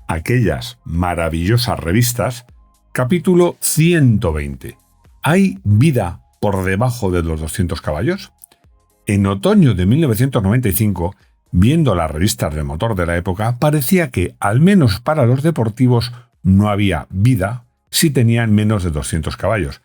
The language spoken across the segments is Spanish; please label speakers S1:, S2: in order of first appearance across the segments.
S1: aquellas maravillosas revistas, capítulo 120. ¿Hay vida por debajo de los 200 caballos? En otoño de 1995, viendo las revistas de motor de la época, parecía que, al menos para los deportivos, no había vida si tenían menos de 200 caballos.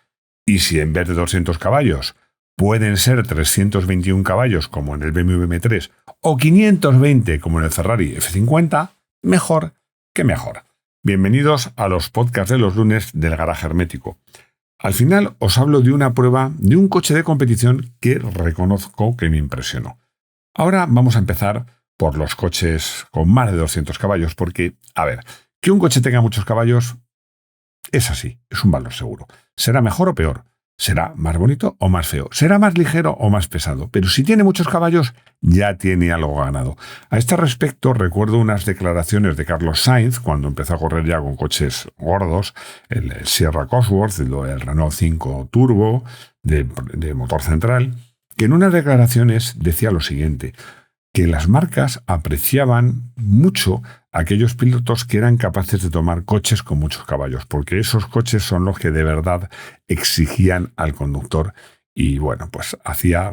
S1: Y si en vez de 200 caballos pueden ser 321 caballos como en el BMW M3 o 520 como en el Ferrari F50, mejor que mejor. Bienvenidos a los podcasts de los lunes del Garaje Hermético. Al final os hablo de una prueba de un coche de competición que reconozco que me impresionó. Ahora vamos a empezar por los coches con más de 200 caballos porque, que un coche tenga muchos caballos es así, es un valor seguro. ¿Será mejor o peor? ¿Será más bonito o más feo? ¿Será más ligero o más pesado? Pero si tiene muchos caballos, ya tiene algo ganado. A este respecto, recuerdo unas declaraciones de Carlos Sainz cuando empezó a correr ya con coches gordos, el Sierra Cosworth, el Renault 5 Turbo de motor central, que en unas declaraciones decía lo siguiente, que las marcas apreciaban mucho a aquellos pilotos que eran capaces de tomar coches con muchos caballos, porque esos coches son los que de verdad exigían al conductor y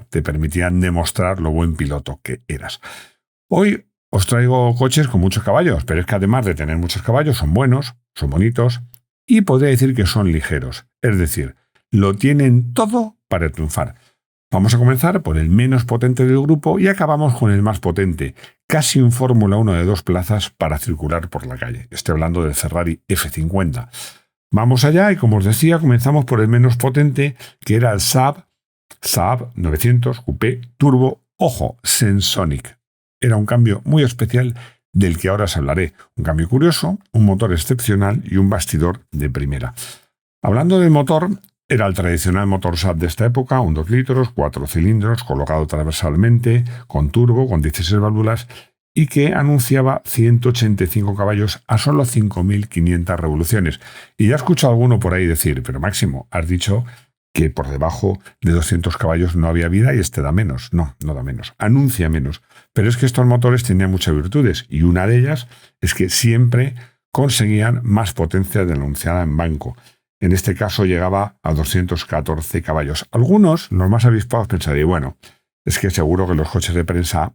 S1: te permitían demostrar lo buen piloto que eras. Hoy os traigo coches con muchos caballos, pero es que además de tener muchos caballos son buenos, son bonitos y podría decir que son ligeros, es decir, lo tienen todo para triunfar. Vamos a comenzar por el menos potente del grupo y acabamos con el más potente, casi un Fórmula 1 de 2 plazas para circular por la calle. Estoy hablando del Ferrari F50. Vamos allá y, como os decía, comenzamos por el menos potente, que era el Saab 900 Coupé Turbo, ojo, Sensonic. Era un cambio muy especial del que ahora os hablaré. Un cambio curioso, un motor excepcional y un bastidor de primera. Hablando del motor, era el tradicional motor Saab de esta época, un 2 litros, 4 cilindros, colocado transversalmente, con turbo, con 16 válvulas y que anunciaba 185 caballos a solo 5.500 revoluciones. Y ya he escuchado a alguno por ahí decir, pero Máximo, has dicho que por debajo de 200 caballos no había vida y este da menos. No, no da menos, anuncia menos. Pero es que estos motores tenían muchas virtudes y una de ellas es que siempre conseguían más potencia de la anunciada en banco. En este caso llegaba a 214 caballos. Algunos, los más avispados, pensarían, es que seguro que los coches de prensa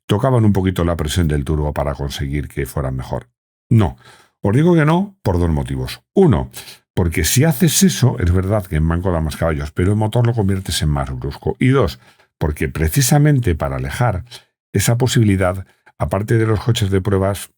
S1: tocaban un poquito la presión del turbo para conseguir que fueran mejor. No, os digo que no por dos motivos. Uno, porque si haces eso, es verdad que en banco da más caballos, pero el motor lo conviertes en más brusco. Y dos, porque precisamente para alejar esa posibilidad, aparte de los coches de pruebas,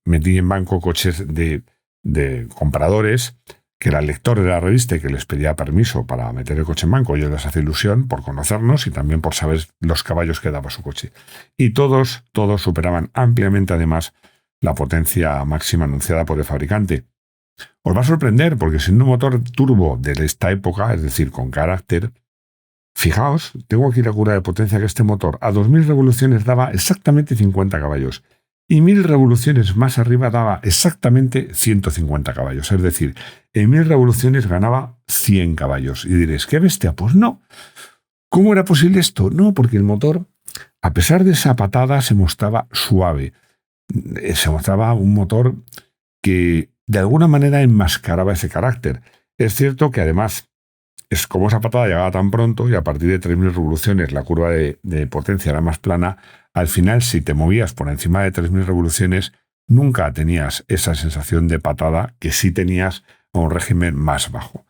S1: metí en banco coches de compradores, que era el lector de la revista y que les pedía permiso para meter el coche en banco. Ellos les hace ilusión por conocernos y también por saber los caballos que daba su coche. Y todos superaban ampliamente además la potencia máxima anunciada por el fabricante. Os va a sorprender porque siendo un motor turbo de esta época, es decir, con carácter, fijaos, tengo aquí la cura de potencia que este motor a 2.000 revoluciones daba exactamente 50 caballos. Y 1.000 revoluciones más arriba daba exactamente 150 caballos. Es decir, en 1.000 revoluciones ganaba 100 caballos. Y diréis, ¿qué bestia? Pues no. ¿Cómo era posible esto? No, porque el motor, a pesar de esa patada, se mostraba suave. Se mostraba un motor que de alguna manera enmascaraba ese carácter. Es cierto que además, es como esa patada llegaba tan pronto y a partir de 3.000 revoluciones la curva de potencia era más plana. Al final, si te movías por encima de 3.000 revoluciones, nunca tenías esa sensación de patada que sí tenías a un régimen más bajo.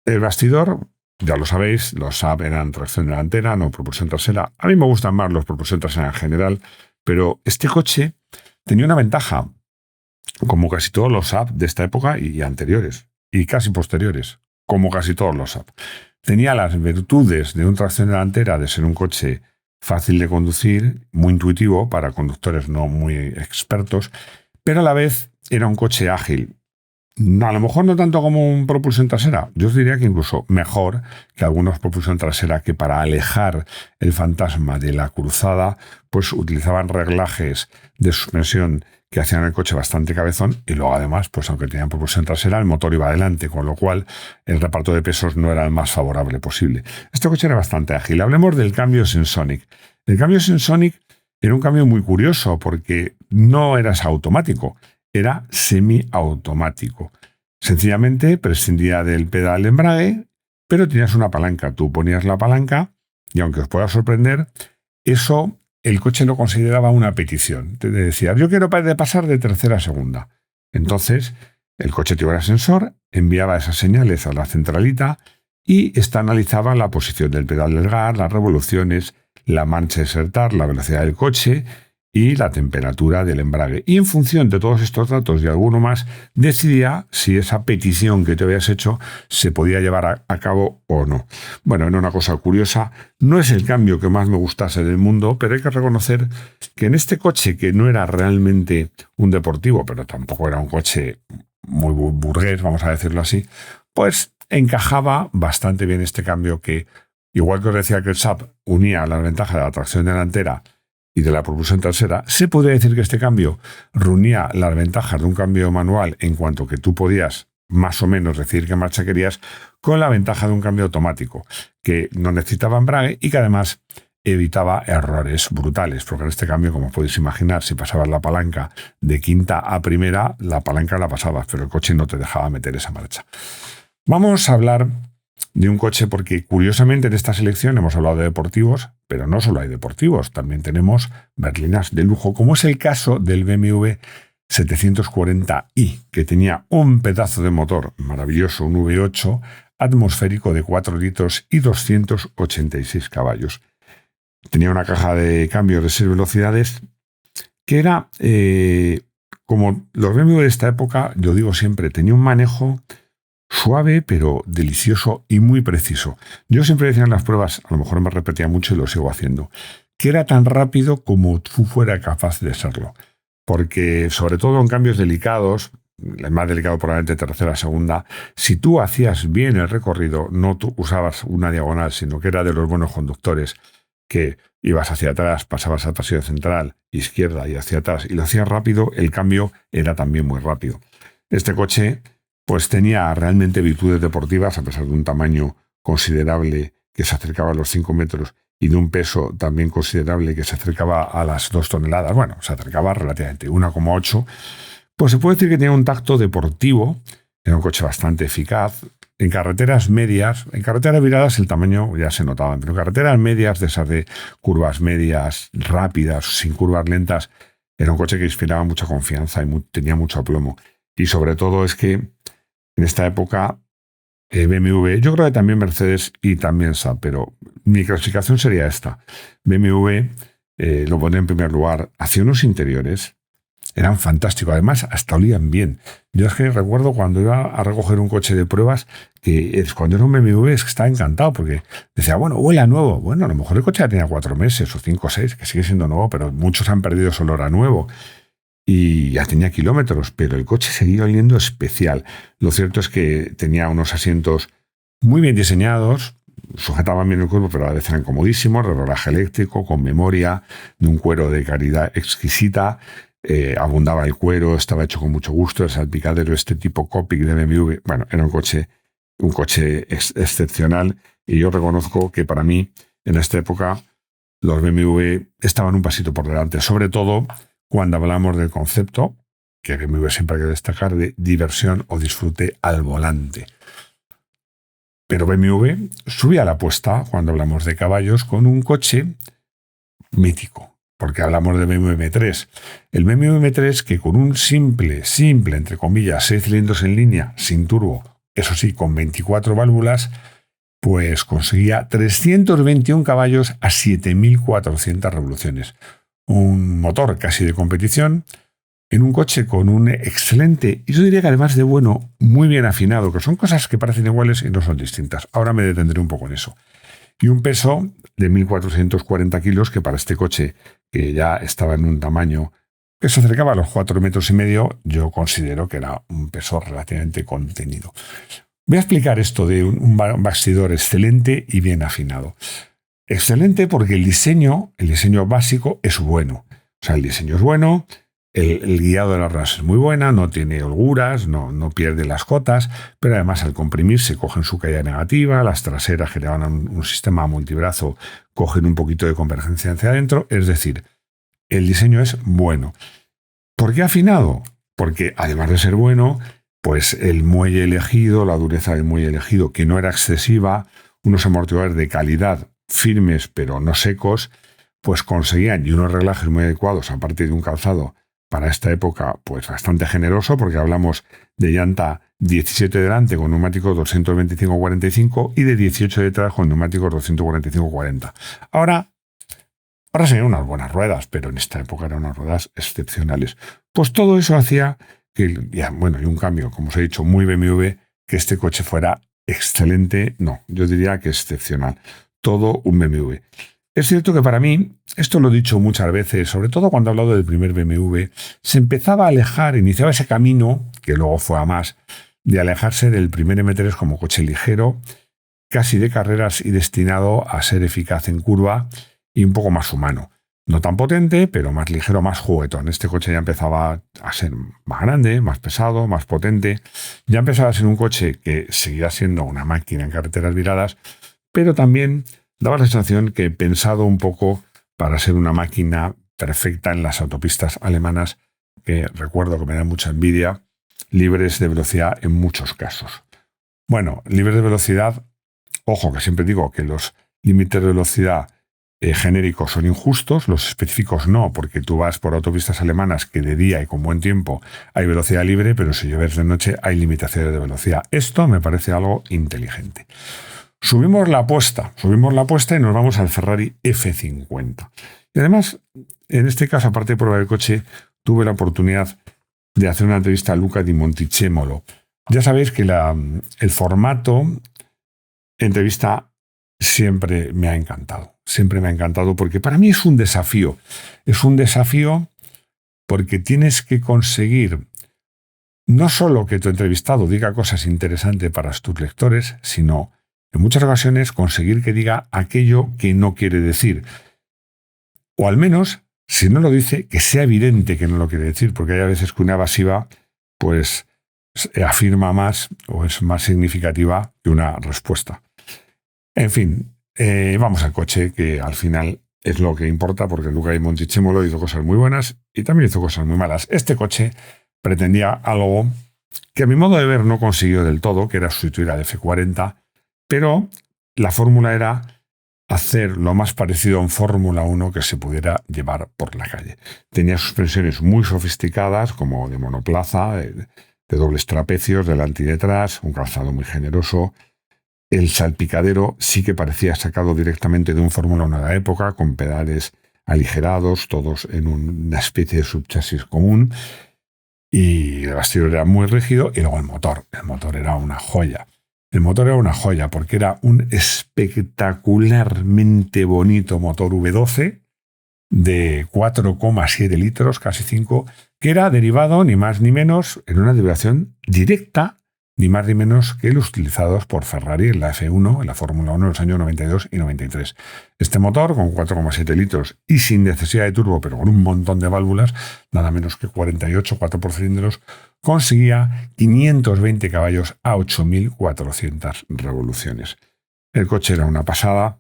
S1: El bastidor, ya lo sabéis, los Saab eran tracción delantera, no propulsión trasera. A mí me gustan más los propulsión trasera en general, pero este coche tenía una ventaja, como casi todos los Saab de esta época y anteriores, y casi posteriores, como casi todos los Saab. Tenía las virtudes de un tracción delantera, de ser un coche fácil de conducir, muy intuitivo para conductores no muy expertos, pero a la vez era un coche ágil. A lo mejor no tanto como un propulsión trasera, yo os diría que incluso mejor que algunos propulsión trasera que para alejar el fantasma de la cruzada pues utilizaban reglajes de suspensión que hacían el coche bastante cabezón y luego además, pues aunque tenían propulsión trasera, el motor iba adelante, con lo cual el reparto de pesos no era el más favorable posible. Este coche era bastante ágil. Hablemos del cambio Sensonic. El cambio Sensonic era un cambio muy curioso porque no era automático. era semiautomático. Sencillamente prescindía del pedal de embrague, pero tenías una palanca. Tú ponías la palanca y, aunque os pueda sorprender, eso el coche lo consideraba una petición. Te decía, yo quiero pasar de tercera a segunda. Entonces, el coche tenía un sensor, enviaba esas señales a la centralita y esta analizaba la posición del pedal del gas, las revoluciones, la marcha desertar, la velocidad del coche y la temperatura del embrague. Y en función de todos estos datos y alguno más, decidía si esa petición que te habías hecho se podía llevar a cabo o no. Bueno, era una cosa curiosa. No es el cambio que más me gustase del mundo, pero hay que reconocer que en este coche, que no era realmente un deportivo, pero tampoco era un coche muy burgués, vamos a decirlo así, pues encajaba bastante bien este cambio que, igual que os decía que el SAP unía las ventajas de la tracción delantera y de la propulsión trasera, se podría decir que este cambio reunía las ventajas de un cambio manual en cuanto que tú podías más o menos decidir qué marcha querías, con la ventaja de un cambio automático, que no necesitaba embrague y que además evitaba errores brutales, porque en este cambio, como podéis imaginar, si pasabas la palanca de quinta a primera, la palanca la pasabas, pero el coche no te dejaba meter esa marcha. Vamos a hablar de un coche porque, curiosamente, en esta selección hemos hablado de deportivos, pero no solo hay deportivos, también tenemos berlinas de lujo, como es el caso del BMW 740i, que tenía un pedazo de motor maravilloso, un V8 atmosférico de 4 litros y 286 caballos. Tenía una caja de cambios de 6 velocidades que era, como los BMW de esta época, yo digo siempre, tenía un manejo suave, pero delicioso y muy preciso. Yo siempre decía en las pruebas, a lo mejor me repetía mucho y lo sigo haciendo, que era tan rápido como tú fuera capaz de serlo. Porque, sobre todo en cambios delicados, el más delicado probablemente tercera, segunda, si tú hacías bien el recorrido, no tú usabas una diagonal, sino que era de los buenos conductores, que ibas hacia atrás, pasabas al pasillo central, izquierda y hacia atrás, y lo hacías rápido, el cambio era también muy rápido. Este coche pues tenía realmente virtudes deportivas, a pesar de un tamaño considerable que se acercaba a los 5 metros y de un peso también considerable que se acercaba a las 2 toneladas. Bueno, se acercaba relativamente, 1,8. Pues se puede decir que tenía un tacto deportivo, era un coche bastante eficaz. En carreteras medias, en carreteras viradas el tamaño ya se notaba, pero en carreteras medias, de esas de curvas medias, rápidas, sin curvas lentas, era un coche que inspiraba mucha confianza y tenía mucho aplomo. Y sobre todo es que en esta época BMW, yo creo que también Mercedes y también Saab, pero mi clasificación sería esta. BMW lo pondría en primer lugar, hacía unos interiores, eran fantásticos, además hasta olían bien. Yo es que recuerdo cuando iba a recoger un coche de pruebas, que cuando era un BMW es que estaba encantado, porque decía, bueno, huele a nuevo. Bueno, a lo mejor el coche ya tenía 4 meses o 5 o 6, que sigue siendo nuevo, pero muchos han perdido su olor a nuevo. Y ya tenía kilómetros, pero el coche seguía oliendo especial. Lo cierto es que tenía unos asientos muy bien diseñados, sujetaban bien el cuerpo, pero a veces eran comodísimos, reloj eléctrico, con memoria, de un cuero de calidad exquisita, abundaba el cuero, estaba hecho con mucho gusto, el salpicadero, este tipo Copic de BMW, bueno, era un coche excepcional, y yo reconozco que para mí, en esta época, los BMW estaban un pasito por delante, sobre todo cuando hablamos del concepto, que BMW siempre hay que destacar, de diversión o disfrute al volante. Pero BMW subía la apuesta cuando hablamos de caballos con un coche mítico, porque hablamos de BMW M3. El BMW M3 que con un simple, entre comillas, 6 cilindros en línea, sin turbo, eso sí, con 24 válvulas, pues conseguía 321 caballos a 7.400 revoluciones. Un motor casi de competición, en un coche con un excelente, y yo diría que además de bueno, muy bien afinado, que son cosas que parecen iguales y no son distintas. Ahora me detendré un poco en eso. Y un peso de 1.440 kilos, que para este coche, que ya estaba en un tamaño que se acercaba a los 4,5 metros, yo considero que era un peso relativamente contenido. Voy a explicar esto de un bastidor excelente y bien afinado. Excelente porque el diseño básico es bueno. O sea, el diseño es bueno, el guiado de las ruedas es muy buena, no tiene holguras, no pierde las cotas, pero además al comprimirse cogen su caída negativa, las traseras que llevan un sistema multibrazo cogen un poquito de convergencia hacia adentro, es decir, el diseño es bueno. ¿Por qué afinado? porque además de ser bueno, pues el muelle elegido, la dureza del muelle elegido, que no era excesiva, unos amortiguadores de calidad, firmes pero no secos, pues conseguían, y unos reglajes muy adecuados, aparte de un calzado para esta época, pues bastante generoso, porque hablamos de llanta 17 delante con neumáticos 225-45 y de 18 detrás con neumáticos 245-40. Ahora serían unas buenas ruedas, pero en esta época eran unas ruedas excepcionales. Pues todo eso hacía que, y un cambio, como os he dicho, muy BMW, que este coche fuera excelente, no, yo diría que excepcional. Todo un BMW. Es cierto que para mí, esto lo he dicho muchas veces, sobre todo cuando he hablado del primer BMW, se empezaba a alejar, iniciaba ese camino, que luego fue a más, de alejarse del primer M3 como coche ligero, casi de carreras y destinado a ser eficaz en curva y un poco más humano. No tan potente, pero más ligero, más juguetón. Este coche ya empezaba a ser más grande, más pesado, más potente. Ya empezaba a ser un coche que seguía siendo una máquina en carreteras viradas, pero también daba la sensación que pensado un poco para ser una máquina perfecta en las autopistas alemanas, que recuerdo que me dan mucha envidia, libres de velocidad en muchos casos. Bueno, libres de velocidad, ojo, que siempre digo que los límites de velocidad genéricos son injustos, los específicos no, porque tú vas por autopistas alemanas que de día y con buen tiempo hay velocidad libre, pero si llueves de noche hay limitaciones de velocidad. Esto me parece algo inteligente. Subimos la apuesta y nos vamos al Ferrari F50. Y además, en este caso, aparte de probar el coche, tuve la oportunidad de hacer una entrevista a Luca Di Monticemolo. Ya sabéis que el formato entrevista siempre me ha encantado porque para mí es un desafío. Es un desafío porque tienes que conseguir no solo que tu entrevistado diga cosas interesantes para tus lectores, sino en muchas ocasiones conseguir que diga aquello que no quiere decir. O al menos, si no lo dice, que sea evidente que no lo quiere decir, porque hay a veces que una evasiva pues afirma más o es más significativa que una respuesta. En fin, vamos al coche, que al final es lo que importa, porque Luca Di Monticemolo hizo cosas muy buenas y también hizo cosas muy malas. Este coche pretendía algo que a mi modo de ver no consiguió del todo, que era sustituir al F40, pero la fórmula era hacer lo más parecido a un Fórmula 1 que se pudiera llevar por la calle. Tenía suspensiones muy sofisticadas, como de monoplaza, de dobles trapecios, delante y detrás, un calzado muy generoso. El salpicadero sí que parecía sacado directamente de un Fórmula 1 de la época, con pedales aligerados, todos en una especie de subchasis común. Y el bastidor era muy rígido. Y luego el motor era una joya. El motor era una joya porque era un espectacularmente bonito motor V12 de 4,7 litros, casi 5, que era derivado ni más ni menos en una derivación directa, ni más ni menos que los utilizados por Ferrari en la F1, en la Fórmula 1 en los años 92 y 93. Este motor, con 4,7 litros y sin necesidad de turbo, pero con un montón de válvulas, nada menos que 48, 4 por cilindros, conseguía 520 caballos a 8.400 revoluciones. El coche era una pasada.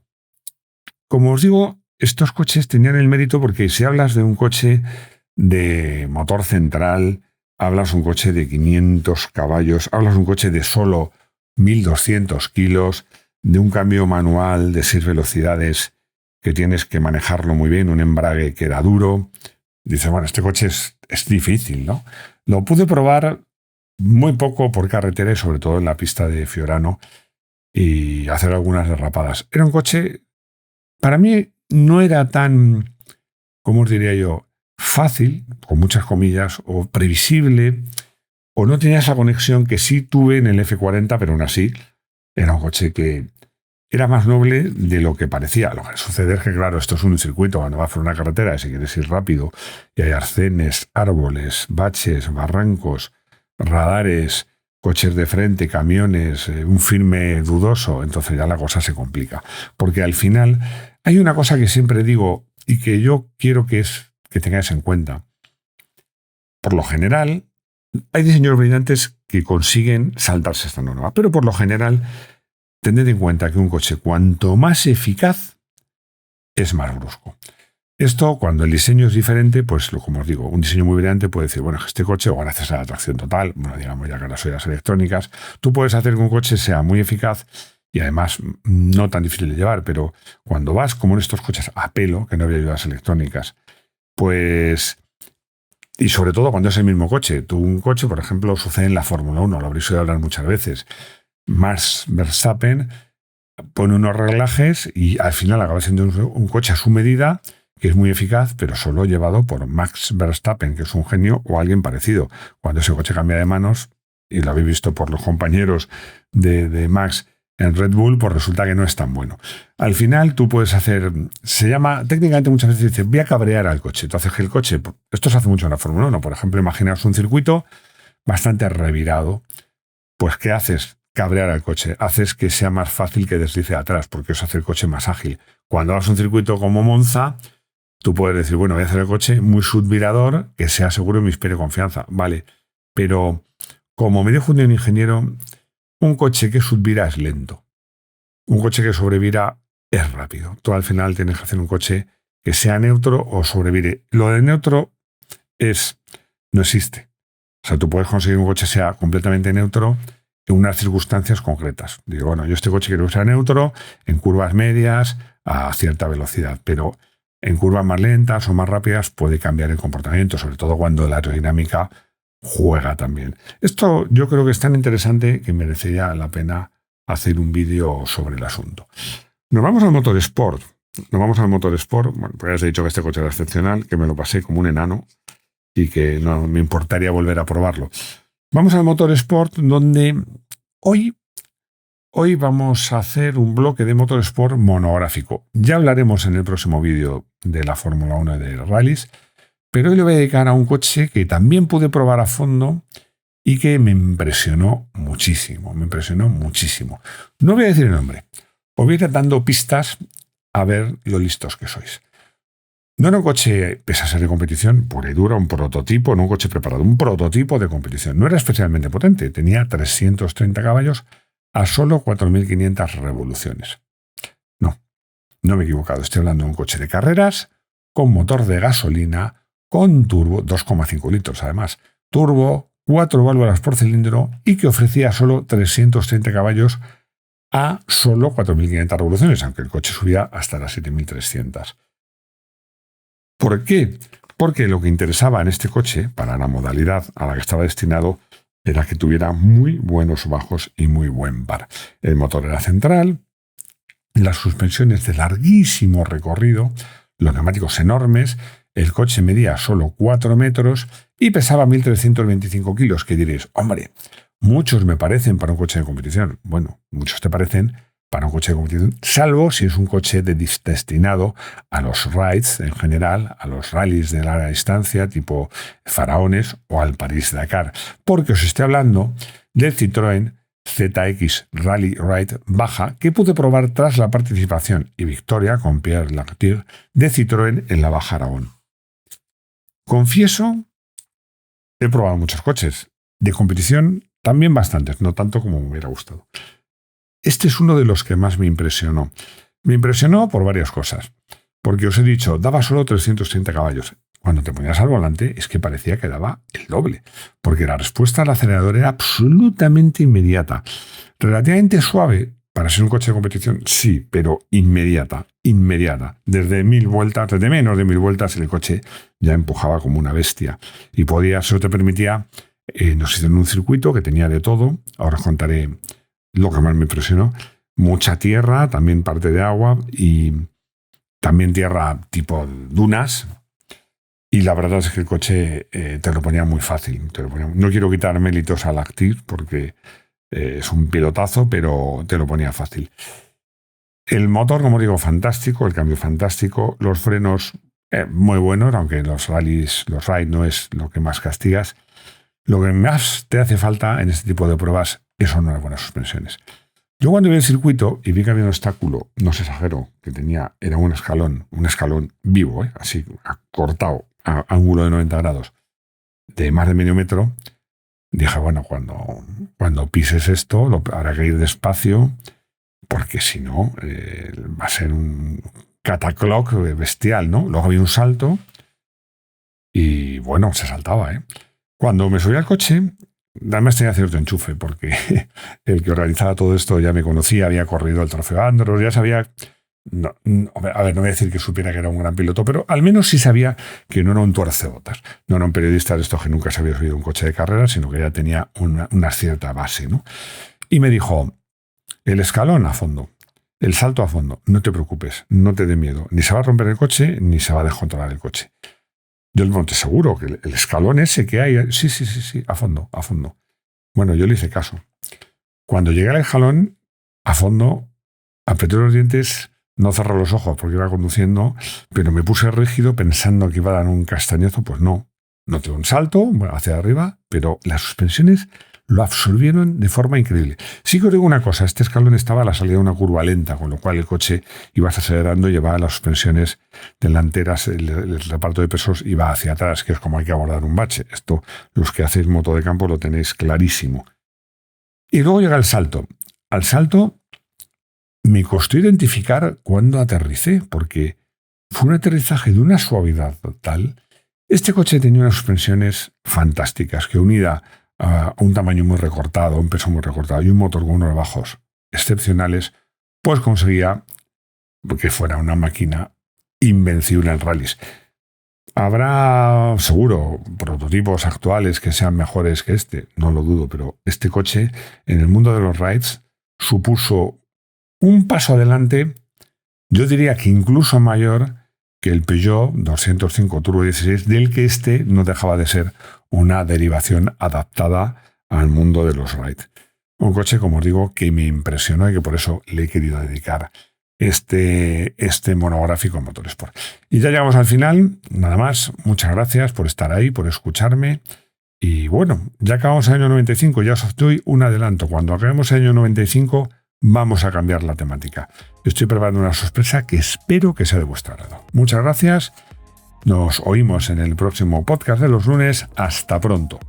S1: Como os digo, estos coches tenían el mérito porque si hablas de un coche de motor central, hablas un coche de 500 caballos, hablas un coche de solo 1.200 kilos, de un cambio manual de 6 velocidades que tienes que manejarlo muy bien, un embrague que era duro. Dices, bueno, este coche es difícil, ¿no? Lo pude probar muy poco por carretera y sobre todo en la pista de Fiorano y hacer algunas derrapadas. Era un coche, para mí no era tan, ¿cómo os diría yo?, fácil, con muchas comillas, o previsible, o no tenía esa conexión que sí tuve en el F40, pero aún así era un coche que era más noble de lo que parecía. Lo que sucede es que, claro, esto es un circuito, cuando vas por una carretera y si quieres ir rápido, y hay arcenes, árboles, baches, barrancos, radares, coches de frente, camiones, un firme dudoso, entonces ya la cosa se complica. Porque al final hay una cosa que siempre digo y que yo quiero que tengáis en cuenta. Por lo general, hay diseños brillantes que consiguen saltarse esta norma, pero por lo general, tened en cuenta que un coche cuanto más eficaz es más brusco. Esto, cuando el diseño es diferente, pues como os digo, un diseño muy brillante puede decir, bueno, este coche, o gracias a la tracción total, bueno, digamos ya que ahora soy las electrónicas, tú puedes hacer que un coche sea muy eficaz y además no tan difícil de llevar, pero cuando vas como en estos coches a pelo, que no había las electrónicas, pues... Y sobre todo cuando es el mismo coche. Tú un coche, por ejemplo, sucede en la Fórmula 1, lo habréis oído hablar muchas veces. Max Verstappen pone unos reglajes y al final acaba siendo un coche a su medida, que es muy eficaz, pero solo llevado por Max Verstappen, que es un genio o alguien parecido. Cuando ese coche cambia de manos, y lo habéis visto por los compañeros de Max en Red Bull, pues resulta que no es tan bueno. Al final tú puedes hacer, se llama, técnicamente muchas veces dice, voy a cabrear al coche. Tú haces que el coche, esto se hace mucho en la Fórmula 1, por ejemplo, imaginaos un circuito bastante revirado. Pues ¿qué haces? Cabrear al coche. Haces que sea más fácil que deslice atrás, porque eso hace el coche más ágil. Cuando hagas un circuito como Monza, tú puedes decir, bueno, voy a hacer el coche muy subvirador, que sea seguro y me inspire confianza. Vale, pero como me dijo un ingeniero, un coche que subvira es lento. Un coche que sobrevira es rápido. Tú al final tienes que hacer un coche que sea neutro o sobrevire. Lo de neutro no existe. O sea, tú puedes conseguir un coche que sea completamente neutro en unas circunstancias concretas. Digo, bueno, yo este coche quiero que sea neutro en curvas medias a cierta velocidad, pero en curvas más lentas o más rápidas puede cambiar el comportamiento, sobre todo cuando la aerodinámica juega también. Esto yo creo que es tan interesante que merecería la pena hacer un vídeo sobre el asunto. Nos vamos al motorsport. Bueno, pues ya os he dicho que este coche era excepcional, que me lo pasé como un enano y que no me importaría volver a probarlo. Vamos al motorsport, donde hoy vamos a hacer un bloque de motorsport monográfico. Ya hablaremos en el próximo vídeo de la Fórmula 1 y de rallies, pero hoy le voy a dedicar a un coche que también pude probar a fondo y que me impresionó muchísimo. No voy a decir el nombre, os voy a ir dando pistas a ver lo listos que sois. No era un coche, pese a ser de competición, pura y dura, un prototipo, no un coche preparado, un prototipo de competición. No era especialmente potente, tenía 330 caballos a solo 4.500 revoluciones. No me he equivocado, estoy hablando de un coche de carreras con motor de gasolina, con turbo, 2,5 litros además, turbo, 4 válvulas por cilindro y que ofrecía solo 330 caballos a solo 4.500 revoluciones, aunque el coche subía hasta las 7.300. ¿Por qué? Porque lo que interesaba en este coche, para la modalidad a la que estaba destinado, era que tuviera muy buenos bajos y muy buen par. El motor era central, las suspensiones de larguísimo recorrido, los neumáticos enormes, el coche medía solo 4 metros y pesaba 1.325 kilos, que diréis, hombre, muchos me parecen para un coche de competición. Bueno, muchos te parecen para un coche de competición, salvo si es un coche destinado a los rides en general, a los rallies de larga distancia, tipo Faraones o al París-Dakar, porque os estoy hablando del Citroën ZX Rally Ride Baja que pude probar tras la participación y victoria con Pierre Lactir de Citroën en la Baja Aragón. Confieso, he probado muchos coches de competición, también bastantes, no tanto como me hubiera gustado. Este es uno de los que más me impresionó. Me impresionó por varias cosas. Porque os he dicho, daba solo 330 caballos. Cuando te ponías al volante es que parecía que daba el doble. Porque la respuesta al acelerador era absolutamente inmediata. Relativamente suave para ser un coche de competición, sí, pero inmediata. Desde menos de 1.000 vueltas el coche ya empujaba como una bestia. Y eso te permitía, nos hicieron un circuito que tenía de todo. Ahora os contaré lo que más me impresionó, mucha tierra, también parte de agua y también tierra tipo dunas. Y la verdad es que el coche te lo ponía muy fácil. No quiero quitar méritos al Active porque es un pilotazo, pero te lo ponía fácil. El motor, como digo, fantástico, el cambio fantástico, los frenos muy buenos, aunque los rallies, los rides no es lo que más castigas. Lo que más te hace falta en este tipo de pruebas son unas buenas suspensiones. Yo cuando vi el circuito y vi que había un obstáculo, no se exagero, era un escalón vivo, así cortado a ángulo de 90 grados, de más de medio metro, dije, bueno, cuando pises esto habrá que ir despacio, porque si no va a ser un catacloc bestial, ¿no? Luego había un salto y bueno, se saltaba, ¿eh? Cuando me subí al coche, además tenía cierto enchufe, porque el que organizaba todo esto ya me conocía, había corrido el trofeo Andros, ya sabía... No, a ver, no voy a decir que supiera que era un gran piloto, pero al menos sí sabía que no era un tuercebotas. No era un periodista de estos que nunca se había subido a un coche de carrera, sino que ya tenía una cierta base, ¿no? Y me dijo, el escalón a fondo, el salto a fondo, no te preocupes, no te dé miedo, ni se va a romper el coche, ni se va a descontrolar el coche. Yo le pregunté, seguro que el escalón ese que hay, sí, a fondo, a fondo. Bueno, yo le hice caso. Cuando llegué al escalón, a fondo, apreté los dientes, no cerré los ojos porque iba conduciendo, pero me puse rígido pensando que iba a dar un castañazo, pues no. Noté un salto hacia arriba, pero las suspensiones lo absorbieron de forma increíble. Sí que os digo una cosa, este escalón estaba a la salida de una curva lenta, con lo cual el coche iba acelerando y llevaba las suspensiones delanteras, el reparto de pesos iba hacia atrás, que es como hay que abordar un bache. Esto, los que hacéis moto de campo lo tenéis clarísimo. Y luego llega el salto. Al salto me costó identificar cuándo aterricé, porque fue un aterrizaje de una suavidad total. Este coche tenía unas suspensiones fantásticas, que unida a un tamaño muy recortado, un peso muy recortado y un motor con unos bajos excepcionales, pues conseguía que fuera una máquina invencible en rallies. Habrá, seguro, prototipos actuales que sean mejores que este, no lo dudo, pero este coche en el mundo de los rides supuso un paso adelante, yo diría que incluso mayor que el Peugeot 205 Turbo 16, del que este no dejaba de ser una derivación adaptada al mundo de los rides. Un coche, como os digo, que me impresionó y que por eso le he querido dedicar este monográfico en Motorsport. Y ya llegamos al final, nada más, muchas gracias por estar ahí, por escucharme. Y bueno, ya acabamos el año 95, ya os doy un adelanto. Cuando acabemos el año 95 vamos a cambiar la temática. Estoy preparando una sorpresa que espero que sea de vuestro agrado. Muchas gracias, nos oímos en el próximo podcast de los lunes. Hasta pronto.